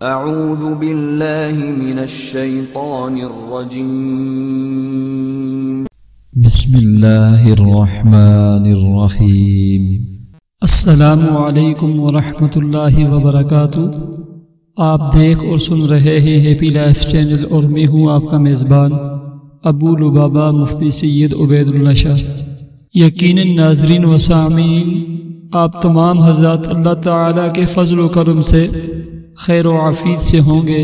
اعوذ باللہ من الشیطان الرجیم بسم اللہ الرحمن الرحیم۔ السلام علیکم ورحمۃ اللہ وبرکاتہ۔ آپ دیکھ اور سن رہے ہیں ہیپی لائف چینل اور میں ہوں آپ کا میزبان ابو لبابہ مفتی سید عبید اللہ شاہ۔ یقیناً ناظرین و سامعین، آپ تمام حضرات اللہ تعالیٰ کے فضل و کرم سے خیر و عافیت سے ہوں گے،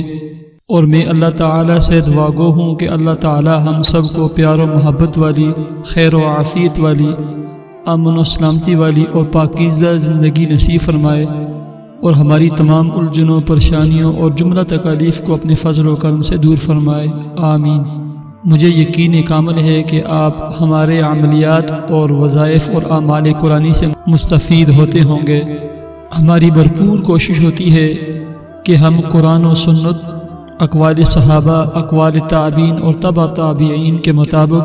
اور میں اللہ تعالیٰ سے دعا گو ہوں کہ اللہ تعالیٰ ہم سب کو پیار و محبت والی، خیر و عافیت والی، امن و سلامتی والی اور پاکیزہ زندگی نصیب فرمائے، اور ہماری تمام الجھنوں، پریشانیوں اور جملہ تکالیف کو اپنے فضل و کرم سے دور فرمائے، آمین۔ مجھے یقین کامل ہے کہ آپ ہمارے عملیات اور وظائف اور اعمال قرآنی سے مستفید ہوتے ہوں گے۔ ہماری بھرپور کوشش ہوتی ہے کہ ہم قرآن و سنت، اقوال صحابہ، اقوال تابعین اور تبع تابعین کے مطابق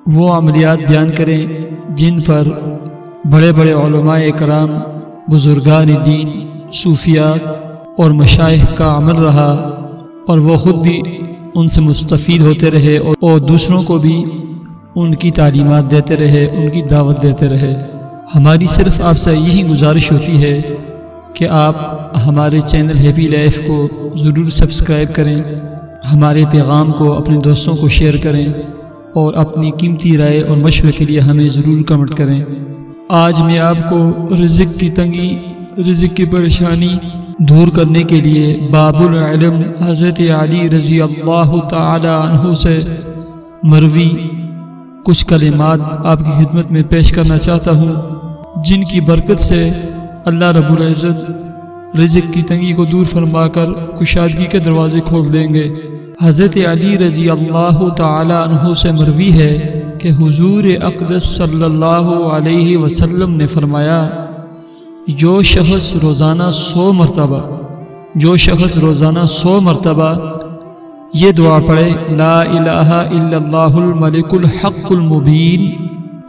وہ عملیات بیان کریں جن پر بڑے بڑے علماء کرام، بزرگان دین، صوفیاء اور مشائخ کا عمل رہا، اور وہ خود بھی ان سے مستفید ہوتے رہے اور دوسروں کو بھی ان کی تعلیمات دیتے رہے، ان کی دعوت دیتے رہے۔ ہماری صرف آپ سے یہی گزارش ہوتی ہے کہ آپ ہمارے چینل ہیپی لائف کو ضرور سبسکرائب کریں، ہمارے پیغام کو اپنے دوستوں کو شیئر کریں، اور اپنی قیمتی رائے اور مشورے کے لیے ہمیں ضرور کمنٹ کریں۔ آج میں آپ کو رزق کی تنگی، رزق کی پریشانی دور کرنے کے لیے باب العلم حضرت علی رضی اللہ تعالی عنہ سے مروی کچھ کلمات آپ کی خدمت میں پیش کرنا چاہتا ہوں، جن کی برکت سے اللہ رب العزت رزق کی تنگی کو دور فرما کر کشادگی کے دروازے کھول دیں گے۔ حضرت علی رضی اللہ تعالی عنہ سے مروی ہے کہ حضور اقدس صلی اللہ علیہ وسلم نے فرمایا، جو شخص روزانہ 100 مرتبہ یہ دعا پڑھے، لا الہ الا اللہ الملک الحق المبین،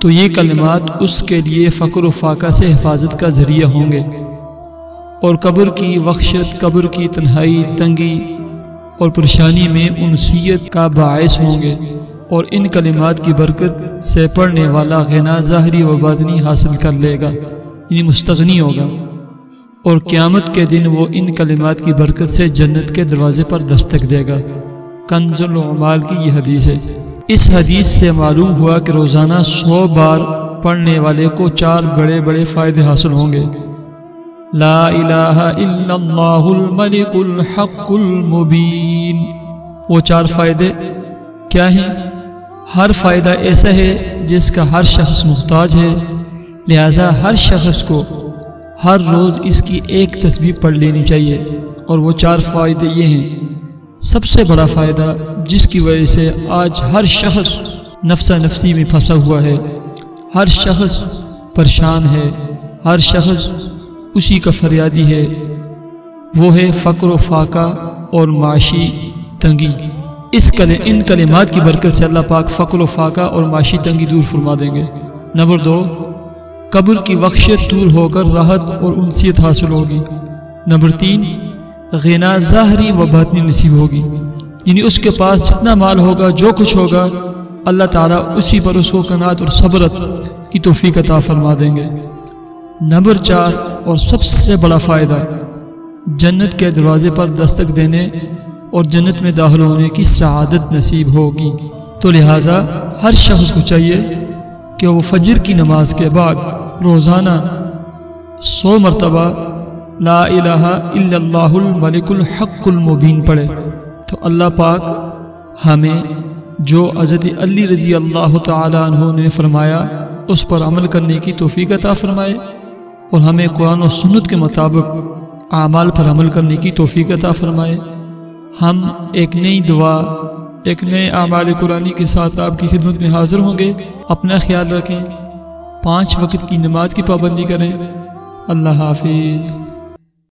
تو یہ کلمات اس کے لیے فقر و فاقہ سے حفاظت کا ذریعہ ہوں گے، اور قبر کی وحشت، قبر کی تنہائی، تنگی اور پریشانی میں انسیت کا باعث ہوں گے، اور ان کلمات کی برکت سے پڑھنے والا غنا ظاہری و باطنی حاصل کر لے گا، یعنی مستغنی ہوگا، اور قیامت کے دن وہ ان کلمات کی برکت سے جنت کے دروازے پر دستک دے گا۔ کنز الاعمال کی یہ حدیث ہے۔ اس حدیث سے معلوم ہوا کہ روزانہ 100 بار پڑھنے والے کو 4 بڑے بڑے فائدے حاصل ہوں گے۔ لا الہ الا اللہ الملک الحق المبین، وہ 4 فائدے کیا ہیں؟ ہر فائدہ ایسا ہے جس کا ہر شخص محتاج ہے، لہذا ہر شخص کو ہر روز اس کی ایک تسبیح پڑھ لینی چاہیے، اور وہ 4 فائدے یہ ہیں۔ سب سے بڑا فائدہ جس کی وجہ سے آج ہر شخص نفسا نفسی میں پھنسا ہوا ہے، ہر شخص پریشان ہے، ہر شخص اسی کا فریادی ہے، وہ ہے فقر و فاقہ اور معاشی تنگی۔ ان کلمات کی برکت سے اللہ پاک فقر و فاقہ اور معاشی تنگی دور فرما دیں گے۔ نمبر 2، قبر کی وحشت دور ہو کر راحت اور انسیت حاصل ہوگی۔ نمبر 3، غنا ظاہری و باطنی نصیب ہوگی، یعنی اس کے پاس جتنا مال ہوگا، جو کچھ ہوگا، اللہ تعالیٰ اسی پر اس کو قناعت اور صبرت کی توفیق عطا فرما دیں گے۔ نمبر 4 اور سب سے بڑا فائدہ، جنت کے دروازے پر دستک دینے اور جنت میں داخل ہونے کی سعادت نصیب ہوگی۔ تو لہٰذا ہر شخص کو چاہیے کہ وہ فجر کی نماز کے بعد روزانہ 100 مرتبہ لا الہ الا اللہ الملک الحق المبین پڑھے، تو اللہ پاک ہمیں جو حضرت علی رضی اللہ تعالی عنہ نے فرمایا اس پر عمل کرنے کی توفیق عطا فرمائے، اور ہمیں قرآن و سنت کے مطابق اعمال پر عمل کرنے کی توفیق عطا فرمائے۔ ہم ایک نئی دعا، ایک نئے اعمال قرآنی کے ساتھ آپ کی خدمت میں حاضر ہوں گے۔ اپنا خیال رکھیں، 5 وقت کی نماز کی پابندی کریں۔ اللہ حافظ۔